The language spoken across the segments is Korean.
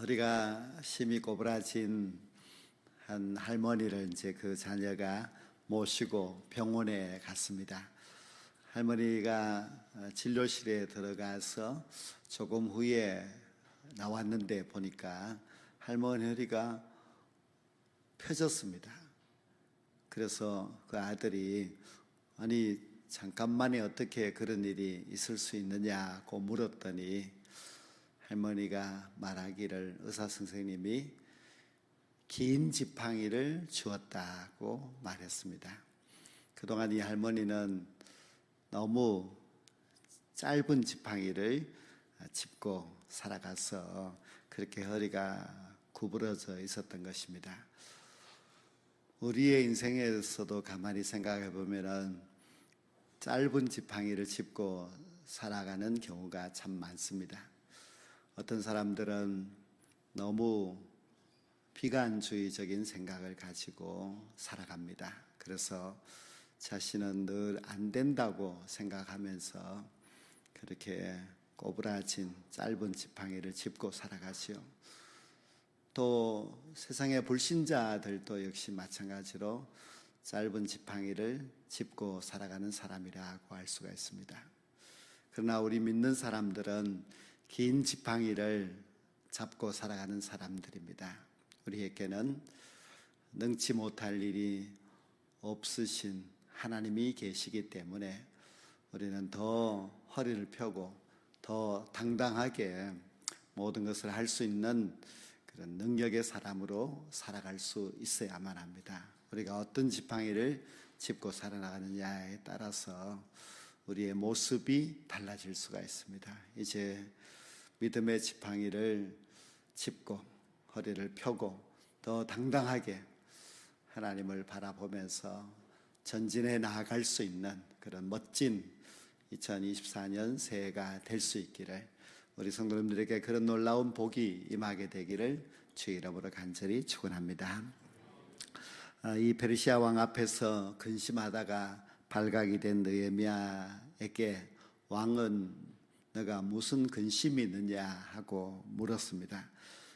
허리가 심히 꼬부라진 한 할머니를 이제 그 자녀가 모시고 병원에 갔습니다. 할머니가 진료실에 들어가서 조금 후에 나왔는데 보니까 할머니 허리가 펴졌습니다. 그래서 그 아들이 아니 잠깐만에 어떻게 그런 일이 있을 수 있느냐고 물었더니 할머니가 말하기를 의사 선생님이 긴 지팡이를 주었다고 말했습니다. 그동안 이 할머니는 너무 짧은 지팡이를 짚고 살아가서 그렇게 허리가 구부러져 있었던 것입니다. 우리의 인생에서도 가만히 생각해 보면은 짧은 지팡이를 짚고 살아가는 경우가 참 많습니다. 어떤 사람들은 너무 비관주의적인 생각을 가지고 살아갑니다. 그래서 자신은 늘 안 된다고 생각하면서 그렇게 꼬부라진 짧은 지팡이를 짚고 살아가지요. 또 세상의 불신자들도 역시 마찬가지로 짧은 지팡이를 짚고 살아가는 사람이라고 할 수가 있습니다. 그러나 우리 믿는 사람들은 긴 지팡이를 잡고 살아가는 사람들입니다. 우리에게는 능치 못할 일이 없으신 하나님이 계시기 때문에 우리는 더 허리를 펴고 더 당당하게 모든 것을 할 수 있는 그런 능력의 사람으로 살아갈 수 있어야만 합니다. 우리가 어떤 지팡이를 짚고 살아나가느냐에 따라서 우리의 모습이 달라질 수가 있습니다. 이제 믿음의 지팡이를 짚고 허리를 펴고 더 당당하게 하나님을 바라보면서 전진해 나아갈 수 있는 그런 멋진 2024년 새해가 될 수 있기를, 우리 성도님들에게 그런 놀라운 복이 임하게 되기를 주의 이름으로 간절히 축원합니다. 이 페르시아 왕 앞에서 근심하다가 발각이 된 느헤미야에게 왕은 너가 무슨 근심이 있느냐 하고 물었습니다.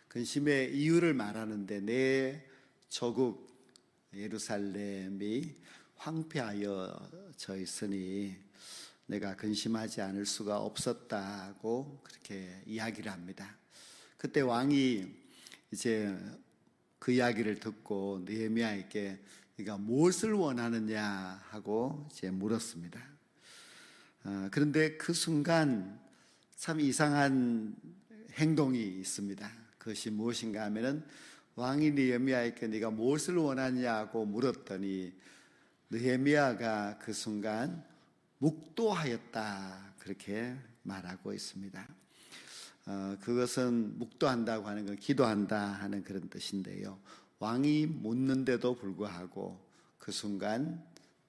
근심의 이유를 말하는데 내 조국 예루살렘이 황폐하여져 있으니 내가 근심하지 않을 수가 없었다고 그렇게 이야기를 합니다. 그때 왕이 이제 그 이야기를 듣고 느헤미야에게 네가 무엇을 원하느냐 하고 이제 물었습니다. 그런데 그 순간 참 이상한 행동이 있습니다. 그것이 무엇인가 하면은 왕이 느헤미야에게 네가 무엇을 원하냐고 물었더니 느헤미야가 그 순간 묵도하였다 그렇게 말하고 있습니다. 그것은 묵도한다고 하는 건 기도한다 하는 그런 뜻인데요. 왕이 묻는데도 불구하고 그 순간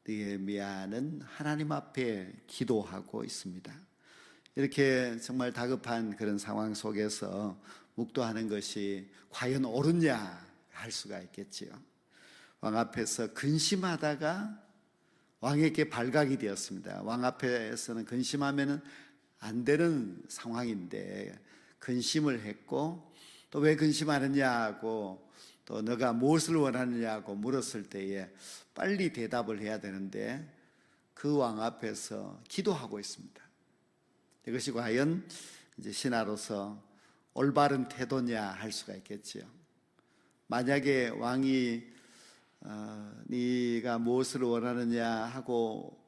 느헤미야는 하나님 앞에 기도하고 있습니다. 이렇게 정말 다급한 그런 상황 속에서 묵도하는 것이 과연 옳으냐 할 수가 있겠지요. 왕 앞에서 근심하다가 왕에게 발각이 되었습니다. 왕 앞에서는 근심하면 안 되는 상황인데 근심을 했고, 또 왜 근심하느냐고 또 너가 무엇을 원하느냐고 물었을 때에 빨리 대답을 해야 되는데 그 왕 앞에서 기도하고 있습니다. 이것이 과연 이제 신하로서 올바른 태도냐 할 수가 있겠지요. 만약에 왕이 네가 무엇을 원하느냐 하고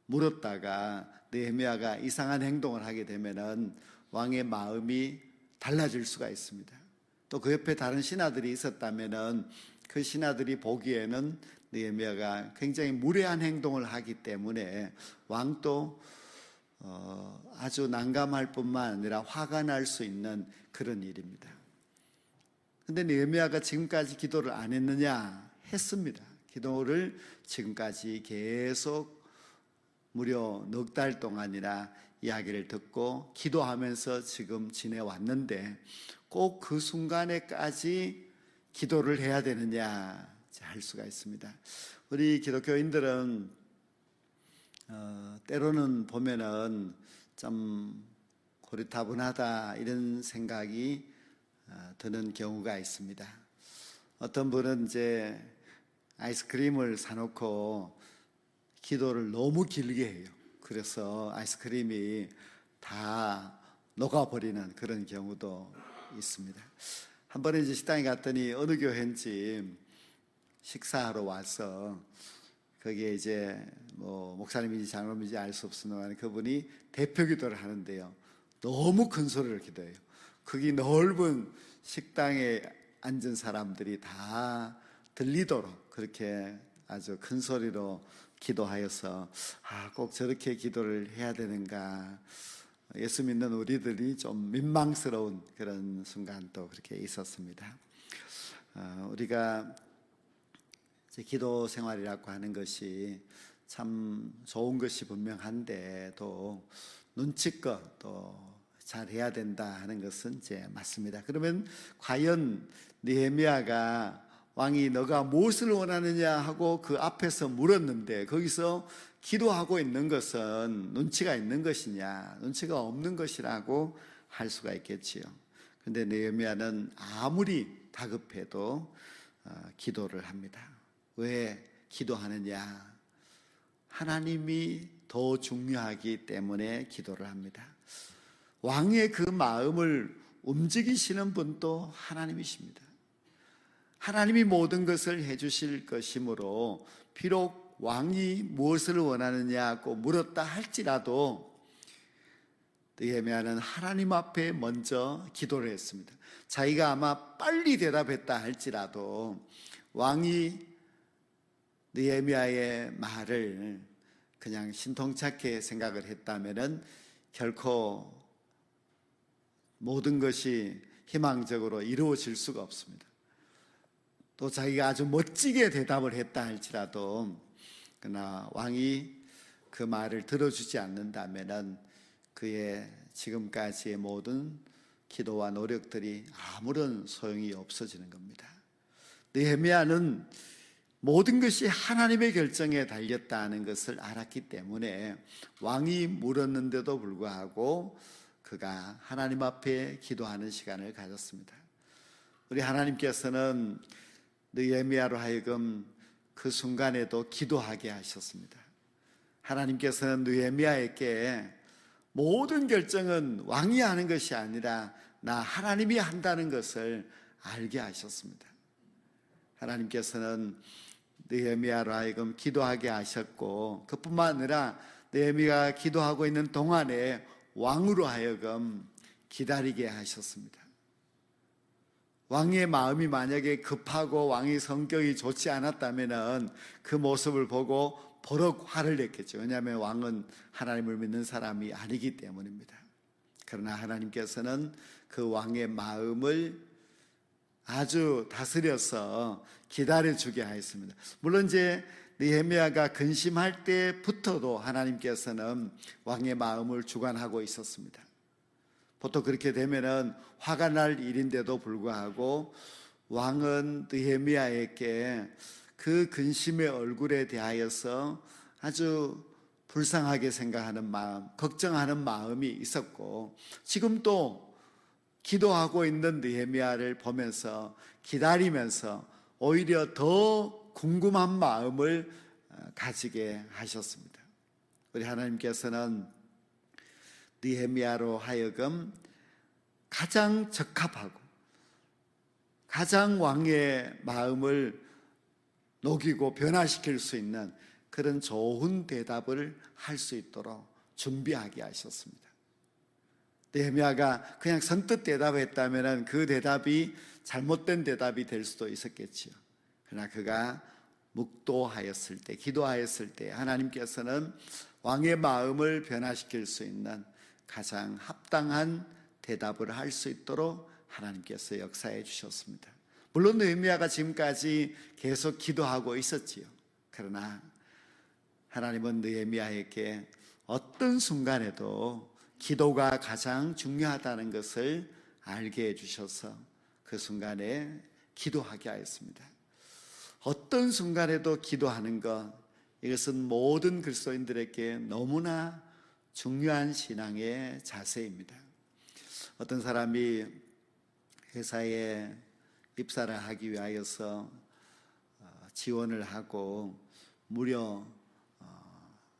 물었다가 느헤미야가 이상한 행동을 하게 되면은 왕의 마음이 달라질 수가 있습니다. 또 그 옆에 다른 신하들이 있었다면은 그 신하들이 보기에는 느헤미야가 굉장히 무례한 행동을 하기 때문에 왕도 아주 난감할 뿐만 아니라 화가 날 수 있는 그런 일입니다. 그런데 느헤미야가 지금까지 기도를 안 했느냐? 했습니다. 기도를 지금까지 계속 무려 넉 달 동안이나 이야기를 듣고 기도하면서 지금 지내왔는데 꼭 그 순간에까지 기도를 해야 되느냐 할 수가 있습니다. 우리 기독교인들은 때로는 보면은 좀 고리타분하다 이런 생각이 드는 경우가 있습니다. 어떤 분은 이제 아이스크림을 사놓고 기도를 너무 길게 해요. 그래서 아이스크림이 다 녹아버리는 그런 경우도 있습니다. 한 번에 이제 식당에 갔더니 어느 교회인지 식사하러 와서 거기에 이제 뭐 목사님인지 장로님인지 알 수 없으나 그분이 대표 기도를 하는데요. 너무 큰 소리를 기도해요. 거기 넓은 식당에 앉은 사람들이 다 들리도록 그렇게 아주 큰 소리로 기도하여서 꼭 저렇게 기도를 해야 되는가, 예수 믿는 우리들이 좀 민망스러운 그런 순간도 그렇게 있었습니다. 우리가 이제 기도 생활이라고 하는 것이 참 좋은 것이 분명한데 또 눈치껏 또 잘해야 된다 하는 것은 이제 맞습니다. 그러면 과연 느헤미야가 왕이 너가 무엇을 원하느냐 하고 그 앞에서 물었는데 거기서 기도하고 있는 것은 눈치가 있는 것이냐, 눈치가 없는 것이라고 할 수가 있겠지요. 그런데 느헤미야는 아무리 다급해도 기도를 합니다. 왜 기도하느냐? 하나님이 더 중요하기 때문에 기도를 합니다. 왕의 그 마음을 움직이시는 분도 하나님이십니다. 하나님이 모든 것을 해주실 것이므로 비록 왕이 무엇을 원하느냐고 물었다 할지라도 느헤미야는 하나님 앞에 먼저 기도를 했습니다. 자기가 아마 빨리 대답했다 할지라도 왕이 느헤미야의 말을 그냥 신통찮게 생각을 했다면 결코 모든 것이 희망적으로 이루어질 수가 없습니다. 또 자기가 아주 멋지게 대답을 했다 할지라도 그러나 왕이 그 말을 들어주지 않는다면 그의 지금까지의 모든 기도와 노력들이 아무런 소용이 없어지는 겁니다. 느헤미야는 모든 것이 하나님의 결정에 달렸다는 것을 알았기 때문에 왕이 물었는데도 불구하고 그가 하나님 앞에 기도하는 시간을 가졌습니다. 우리 하나님께서는 느헤미야로 하여금 그 순간에도 기도하게 하셨습니다. 하나님께서는 느헤미야에게 모든 결정은 왕이 하는 것이 아니라 나 하나님이 한다는 것을 알게 하셨습니다. 하나님께서는 느헤미야로 하여금 기도하게 하셨고 그뿐만 아니라 느헤미야가 기도하고 있는 동안에 왕으로 하여금 기다리게 하셨습니다. 왕의 마음이 만약에 급하고 왕의 성격이 좋지 않았다면 그 모습을 보고 버럭 화를 냈겠죠. 왜냐하면 왕은 하나님을 믿는 사람이 아니기 때문입니다. 그러나 하나님께서는 그 왕의 마음을 아주 다스려서 기다려주게 하였습니다. 물론 이제 느헤미야가 근심할 때부터도 하나님께서는 왕의 마음을 주관하고 있었습니다. 보통 그렇게 되면은 화가 날 일인데도 불구하고 왕은 느헤미야에게 그 근심의 얼굴에 대하여서 아주 불쌍하게 생각하는 마음, 걱정하는 마음이 있었고 지금 또 기도하고 있는 느헤미야를 보면서 기다리면서 오히려 더 궁금한 마음을 가지게 하셨습니다. 우리 하나님께서는 느헤미야로 하여금 가장 적합하고 가장 왕의 마음을 녹이고 변화시킬 수 있는 그런 좋은 대답을 할 수 있도록 준비하게 하셨습니다. 느헤미야가 그냥 선뜻 대답했다면 그 대답이 잘못된 대답이 될 수도 있었겠지요. 그러나 그가 묵도하였을 때, 기도하였을 때 하나님께서는 왕의 마음을 변화시킬 수 있는 가장 합당한 대답을 할 수 있도록 하나님께서 역사해 주셨습니다. 물론 느헤미야가 지금까지 계속 기도하고 있었지요. 그러나 하나님은 느헤미야에게 어떤 순간에도 기도가 가장 중요하다는 것을 알게 해주셔서 그 순간에 기도하게 하였습니다. 어떤 순간에도 기도하는 것, 이것은 모든 그리스도인들에게 너무나 중요한 신앙의 자세입니다. 어떤 사람이 회사에 입사를 하기 위하여서 지원을 하고 무려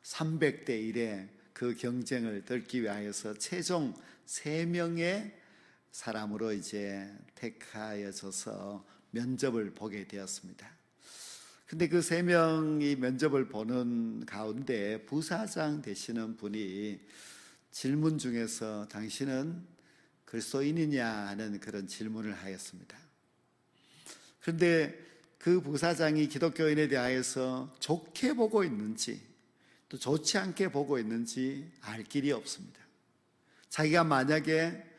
300대 1의 그 경쟁을 뚫기 위하여서 최종 3명의 사람으로 이제 택하여져서 면접을 보게 되었습니다. 근데 그 3명이 면접을 보는 가운데 부사장 되시는 분이 질문 중에서 당신은 그리스도인이냐 하는 그런 질문을 하였습니다. 그런데 그 부사장이 기독교인에 대하여서 좋게 보고 있는지 또 좋지 않게 보고 있는지 알 길이 없습니다. 자기가 만약에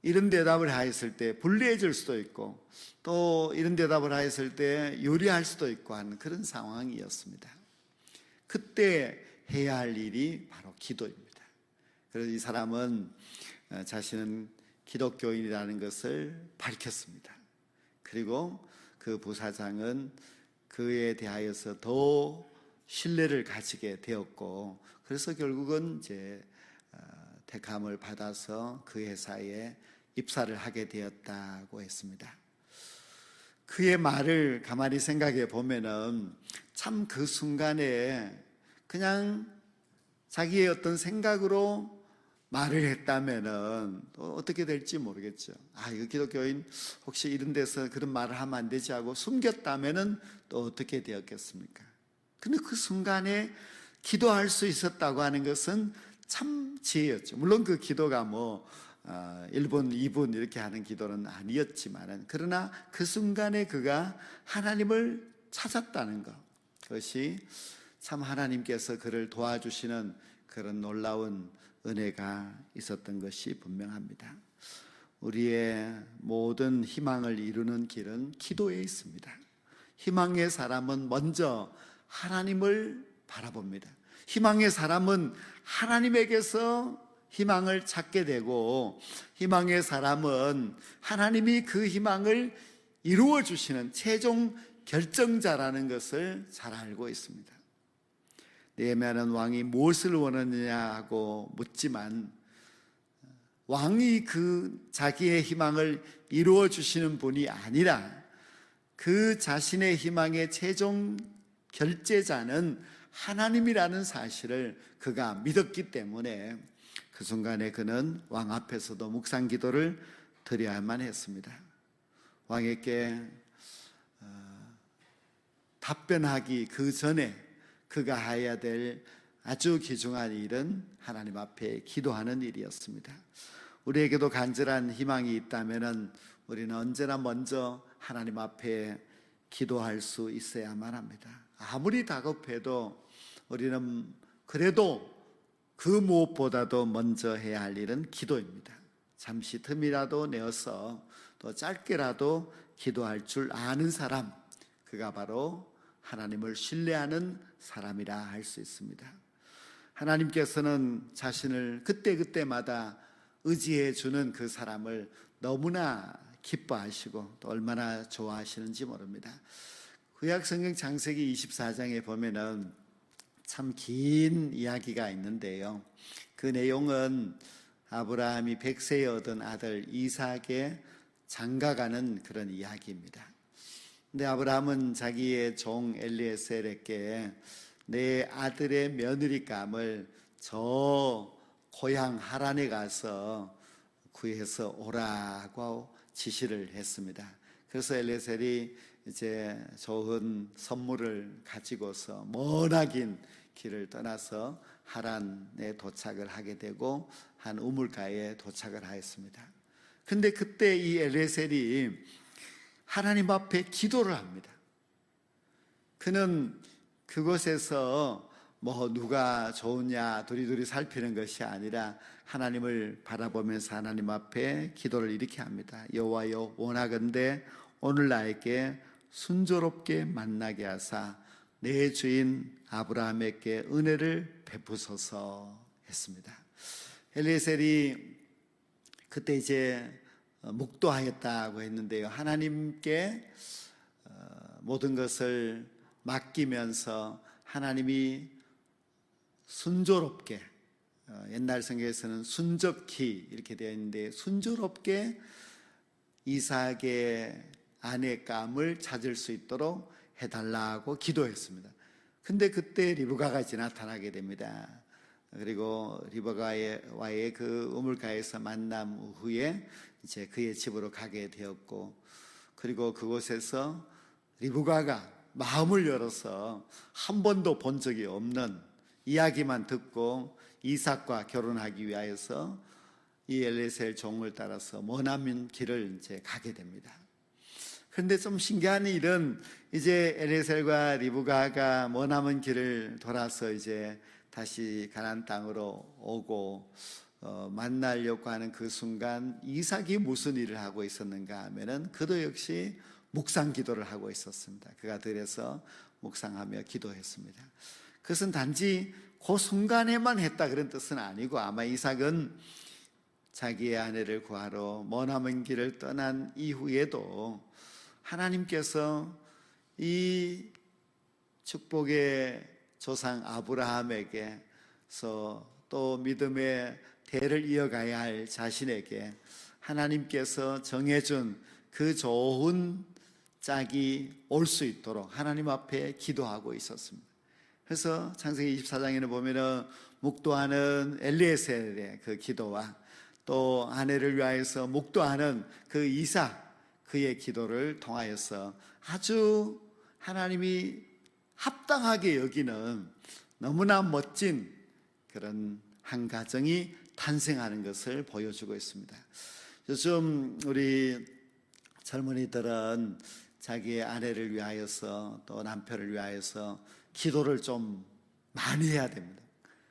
이런 대답을 하였을 때 불리해질 수도 있고 또 이런 대답을 하였을 때 유리할 수도 있고 하는 그런 상황이었습니다. 그때 해야 할 일이 바로 기도입니다. 그래서 이 사람은 자신은 기독교인이라는 것을 밝혔습니다. 그리고 그 부사장은 그에 대하여서 더 신뢰를 가지게 되었고, 그래서 결국은 이제 택함을 받아서 그 회사에 입사를 하게 되었다고 했습니다. 그의 말을 가만히 생각해 보면은 참 그 순간에 그냥 자기의 어떤 생각으로 말을 했다면은 또 어떻게 될지 모르겠죠. 이거 기독교인 혹시 이런 데서 그런 말을 하면 안 되지 하고 숨겼다면은 또 어떻게 되었겠습니까? 근데 그 순간에 기도할 수 있었다고 하는 것은 참 지혜였죠. 물론 그 기도가 1분, 2분 이렇게 하는 기도는 아니었지만은, 그러나 그 순간에 그가 하나님을 찾았다는 것, 그것이 참 하나님께서 그를 도와주시는 그런 놀라운 은혜가 있었던 것이 분명합니다. 우리의 모든 희망을 이루는 길은 기도에 있습니다. 희망의 사람은 먼저 하나님을 바라봅니다. 희망의 사람은 하나님에게서 희망을 찾게 되고, 희망의 사람은 하나님이 그 희망을 이루어 주시는 최종 결정자라는 것을 잘 알고 있습니다. 느헤미야는 왕이 무엇을 원하느냐 하고 묻지만, 왕이 그 자기의 희망을 이루어 주시는 분이 아니라 그 자신의 희망의 최종 결제자는 하나님이라는 사실을 그가 믿었기 때문에 그 순간에 그는 왕 앞에서도 묵상 기도를 드려야만 했습니다. 왕에게 답변하기 그 전에 그가 해야 될 아주 귀중한 일은 하나님 앞에 기도하는 일이었습니다. 우리에게도 간절한 희망이 있다면 우리는 언제나 먼저 하나님 앞에 기도할 수 있어야만 합니다. 아무리 다급해도 우리는 그래도 그 무엇보다도 먼저 해야 할 일은 기도입니다. 잠시 틈이라도 내어서 또 짧게라도 기도할 줄 아는 사람, 그가 바로 하나님을 신뢰하는 사람이라 할 수 있습니다. 하나님께서는 자신을 그때그때마다 의지해 주는 그 사람을 너무나 기뻐하시고 또 얼마나 좋아하시는지 모릅니다. 구약성경 창세기 24장에 보면은 참 긴 이야기가 있는데요, 그 내용은 아브라함이 100세에 얻은 아들 이삭에 장가가는 그런 이야기입니다. 근데 아브라함은 자기의 종 엘리에셀에게 내 아들의 며느리감을 저 고향 하란에 가서 구해서 오라고 지시를 했습니다. 그래서 엘리에셀이 이제 좋은 선물을 가지고서 머나긴 길을 떠나서 하란에 도착을 하게 되고 한 우물가에 도착을 하였습니다. 근데 그때 이 엘리에셀이 하나님 앞에 기도를 합니다. 그는 그곳에서 누가 좋으냐 두리두리 살피는 것이 아니라 하나님을 바라보면서 하나님 앞에 기도를 이렇게 합니다. 여호와여, 원하건대 오늘 나에게 순조롭게 만나게 하사 내 주인 아브라함에게 은혜를 베푸소서 했습니다. 엘리에셀이 그때 이제 묵도하였다고 했는데요, 하나님께 모든 것을 맡기면서 하나님이 순조롭게, 옛날 성경에서는 순적히 이렇게 되어 있는데 순조롭게 이삭의 아내감을 찾을 수 있도록 해달라고 기도했습니다. 근데 그때 리브가가 이제 나타나게 됩니다. 그리고 리브가와의 그 우물가에서 만남 후에 이제 그의 집으로 가게 되었고, 그리고 그곳에서 리브가가 마음을 열어서 한 번도 본 적이 없는 이야기만 듣고 이삭과 결혼하기 위하여서 이 엘iezer 종을 따라서 머나먼 길을 이제 가게 됩니다. 그런데 좀 신기한 일은 이제 엘iezer 리브가가 머나먼 길을 돌아서 이제 다시 가나안 땅으로 오고 만나려고 하는 그 순간 이삭이 무슨 일을 하고 있었는가 하면은 그도 역시 묵상 기도를 하고 있었습니다. 그가 들에서 묵상하며 기도했습니다. 그것은 단지 그 순간에만 했다 그런 뜻은 아니고, 아마 이삭은 자기의 아내를 구하러 머나먼 길을 떠난 이후에도 하나님께서 이 축복의 조상 아브라함에게서 또 믿음의 대를 이어가야 할 자신에게 하나님께서 정해준 그 좋은 짝이 올 수 있도록 하나님 앞에 기도하고 있었습니다. 그래서 창세기 24장에는 보면은 묵도하는 엘리에셀의 그 기도와 또 아내를 위하여서 묵도하는 그 이삭, 그의 기도를 통하여서 아주 하나님이 합당하게 여기는 너무나 멋진 그런 한 가정이 탄생하는 것을 보여주고 있습니다. 요즘 우리 젊은이들은 자기의 아내를 위하여서 또 남편을 위하여서 기도를 좀 많이 해야 됩니다.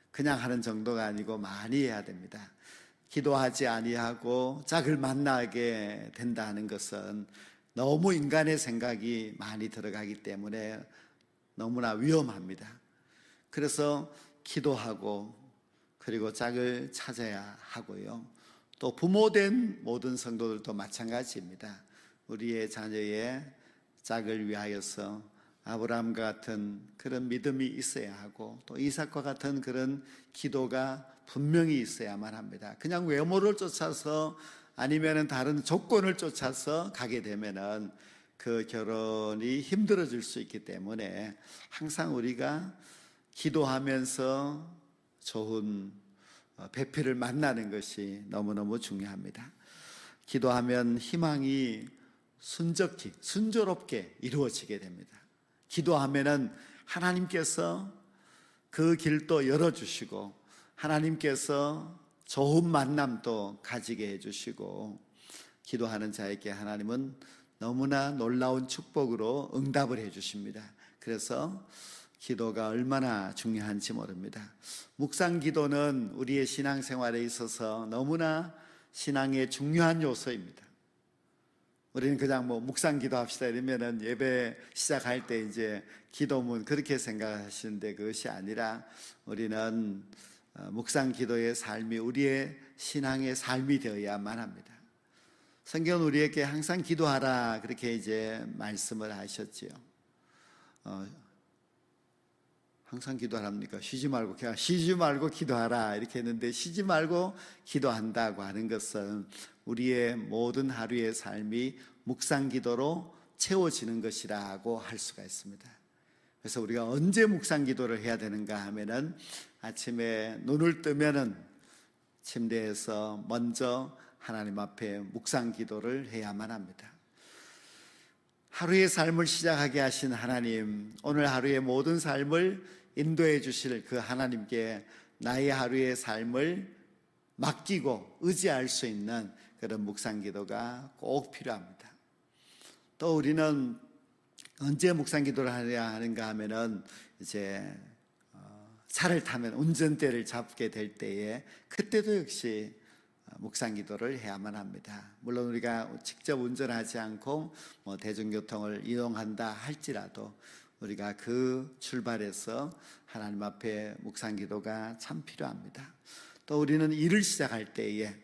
그냥 하는 정도가 아니고 많이 해야 됩니다. 기도하지 아니하고 짝을 만나게 된다는 것은 너무 인간의 생각이 많이 들어가기 때문에 너무나 위험합니다. 그래서 기도하고 그리고 짝을 찾아야 하고요. 또 부모된 모든 성도들도 마찬가지입니다. 우리의 자녀의 짝을 위하여서 아브라함과 같은 그런 믿음이 있어야 하고 또 이삭과 같은 그런 기도가 분명히 있어야만 합니다. 그냥 외모를 쫓아서 아니면 다른 조건을 쫓아서 가게 되면은 그 결혼이 힘들어질 수 있기 때문에 항상 우리가 기도하면서 좋은 배필을 만나는 것이 너무너무 중요합니다. 기도하면 희망이 순조롭게 이루어지게 됩니다. 기도하면은 하나님께서 그 길도 열어주시고 하나님께서 좋은 만남도 가지게 해주시고, 기도하는 자에게 하나님은 너무나 놀라운 축복으로 응답을 해주십니다. 그래서 기도가 얼마나 중요한지 모릅니다. 묵상 기도는 우리의 신앙생활에 있어서 너무나 신앙의 중요한 요소입니다. 우리는 그냥 묵상 기도합시다 이러면은 예배 시작할 때 이제 기도문 그렇게 생각하시는데, 그것이 아니라 우리는 묵상 기도의 삶이 우리의 신앙의 삶이 되어야만 합니다. 성경은 우리에게 항상 기도하라 그렇게 이제 말씀을 하셨지요. 항상 기도하랍니까? 쉬지 말고 기도하라 이렇게 했는데, 쉬지 말고 기도한다고 하는 것은 우리의 모든 하루의 삶이 묵상 기도로 채워지는 것이라고 할 수가 있습니다. 그래서 우리가 언제 묵상 기도를 해야 되는가 하면은 아침에 눈을 뜨면은 침대에서 먼저 하나님 앞에 묵상 기도를 해야만 합니다. 하루의 삶을 시작하게 하신 하나님, 오늘 하루의 모든 삶을 인도해 주실 그 하나님께 나의 하루의 삶을 맡기고 의지할 수 있는 그런 묵상 기도가 꼭 필요합니다. 또 우리는 언제 묵상 기도를 하려 하는가 하면은 이제 차를 타면 운전대를 잡게 될 때에 그때도 역시 묵상 기도를 해야만 합니다. 물론 우리가 직접 운전하지 않고 대중교통을 이용한다 할지라도 우리가 그 출발해서 하나님 앞에 묵상 기도가 참 필요합니다. 또 우리는 일을 시작할 때에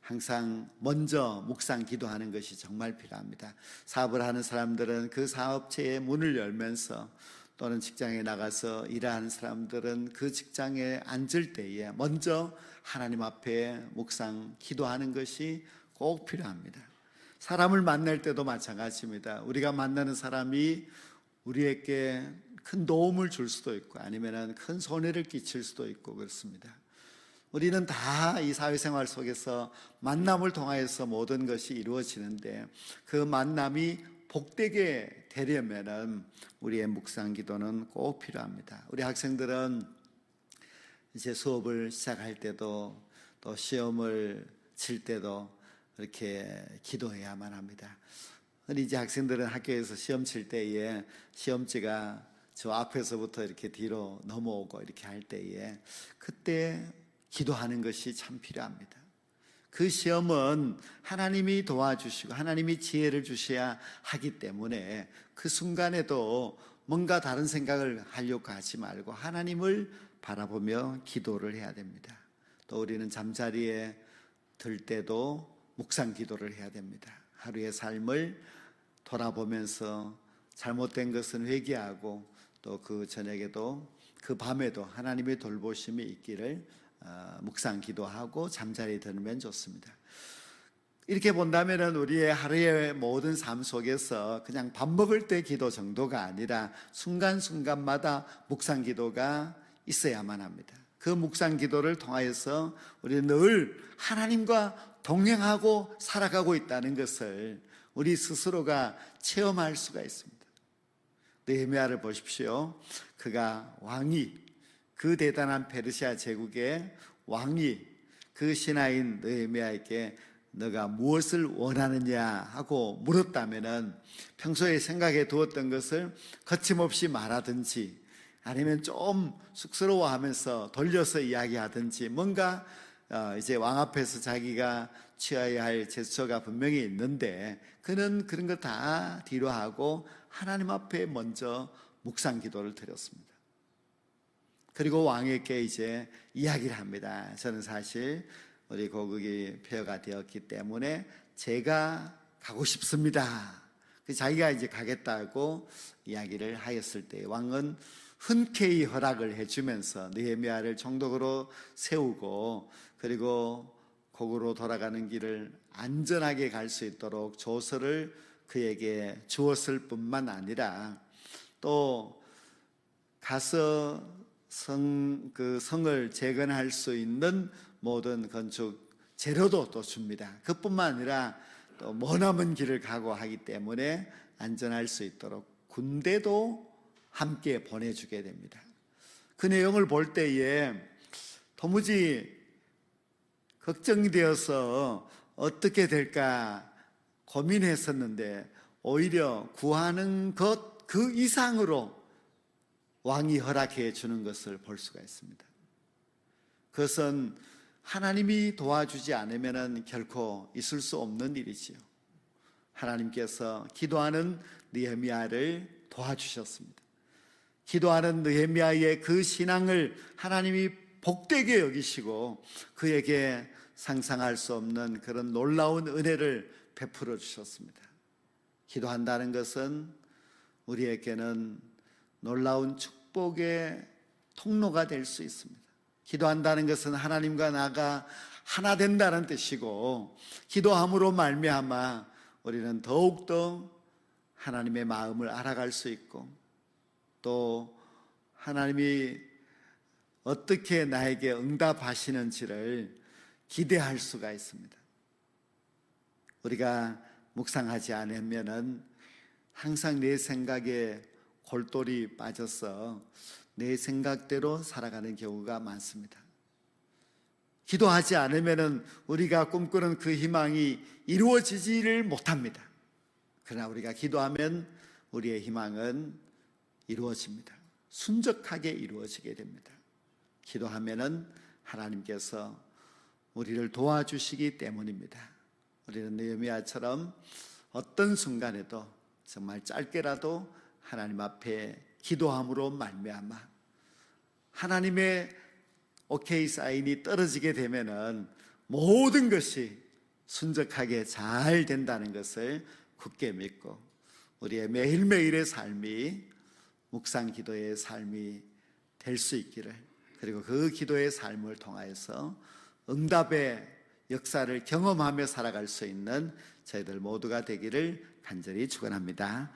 항상 먼저 묵상 기도하는 것이 정말 필요합니다. 사업을 하는 사람들은 그 사업체의 문을 열면서, 또는 직장에 나가서 일하는 사람들은 그 직장에 앉을 때에 먼저 하나님 앞에 묵상 기도하는 것이 꼭 필요합니다. 사람을 만날 때도 마찬가지입니다. 우리가 만나는 사람이 우리에게 큰 도움을 줄 수도 있고 아니면 큰 손해를 끼칠 수도 있고 그렇습니다. 우리는 다 이 사회생활 속에서 만남을 통하여서 모든 것이 이루어지는데 그 만남이 복되게 되려면 우리의 묵상 기도는 꼭 필요합니다. 우리 학생들은 이제 수업을 시작할 때도 또 시험을 칠 때도 이렇게 기도해야만 합니다. 이제 학생들은 학교에서 시험 칠 때에 시험지가 저 앞에서부터 이렇게 뒤로 넘어오고 이렇게 할 때에 그때 기도하는 것이 참 필요합니다. 그 시험은 하나님이 도와주시고 하나님이 지혜를 주셔야 하기 때문에 그 순간에도 뭔가 다른 생각을 하려고 하지 말고 하나님을 바라보며 기도를 해야 됩니다. 또 우리는 잠자리에 들 때도 묵상 기도를 해야 됩니다. 하루의 삶을 돌아보면서 잘못된 것은 회개하고 또 그 저녁에도 그 밤에도 하나님의 돌보심이 있기를 묵상 기도하고 잠자리에 들면 좋습니다. 이렇게 본다면 우리의 하루의 모든 삶 속에서 그냥 밥 먹을 때 기도 정도가 아니라 순간순간마다 묵상 기도가 있어야만 합니다. 그 묵상 기도를 통하여서 우리는 늘 하나님과 동행하고 살아가고 있다는 것을 우리 스스로가 체험할 수가 있습니다. 느헤미야를 보십시오. 그가 왕이 그 대단한 페르시아 제국의 왕이 그 신하인 느헤미야에게 너가 무엇을 원하느냐 하고 물었다면 평소에 생각해 두었던 것을 거침없이 말하든지 아니면 좀 쑥스러워하면서 돌려서 이야기하든지 뭔가 이제 왕 앞에서 자기가 취해야 할 제스처가 분명히 있는데 그는 그런 거 다 뒤로 하고 하나님 앞에 먼저 묵상 기도를 드렸습니다. 그리고 왕에게 이제 이야기를 합니다. 저는 사실 우리 고국이 폐허가 되었기 때문에 제가 가고 싶습니다. 자기가 이제 가겠다고 이야기를 하였을 때 왕은 흔쾌히 허락을 해주면서 느헤미야를 총독으로 세우고 그리고 고국으로 돌아가는 길을 안전하게 갈 수 있도록 조서를 그에게 주었을 뿐만 아니라 또 가서 성을 재건할 수 있는 모든 건축 재료도 또 줍니다. 그뿐만 아니라 또 머나먼 길을 가고 하기 때문에 안전할 수 있도록 군대도 함께 보내주게 됩니다. 그 내용을 볼 때에 도무지 걱정이 되어서 어떻게 될까 고민했었는데 오히려 구하는 것 그 이상으로 왕이 허락해 주는 것을 볼 수가 있습니다. 그것은 하나님이 도와주지 않으면 결코 있을 수 없는 일이지요. 하나님께서 기도하는 느헤미야를 도와주셨습니다. 기도하는 느헤미야의 그 신앙을 하나님이 복되게 여기시고 그에게 상상할 수 없는 그런 놀라운 은혜를 베풀어 주셨습니다. 기도한다는 것은 우리에게는 놀라운 축복의 통로가 될 수 있습니다. 기도한다는 것은 하나님과 나가 하나 된다는 뜻이고 기도함으로 말미암아 우리는 더욱더 하나님의 마음을 알아갈 수 있고 또 하나님이 어떻게 나에게 응답하시는지를 기대할 수가 있습니다. 우리가 묵상하지 않으면은 항상 내 생각에 골똘히 빠져서 내 생각대로 살아가는 경우가 많습니다. 기도하지 않으면은 우리가 꿈꾸는 그 희망이 이루어지지를 못합니다. 그러나 우리가 기도하면 우리의 희망은 이루어집니다. 순적하게 이루어지게 됩니다. 기도하면은 하나님께서 우리를 도와주시기 때문입니다. 우리는 느헤미야처럼 어떤 순간에도 정말 짧게라도 하나님 앞에 기도함으로 말미암아 하나님의 오케이 사인이 떨어지게 되면은 모든 것이 순적하게 잘 된다는 것을 굳게 믿고 우리의 매일매일의 삶이 묵상 기도의 삶이 될 수 있기를 그리고 그 기도의 삶을 통하여서 응답의 역사를 경험하며 살아갈 수 있는 저희들 모두가 되기를 간절히 축원합니다.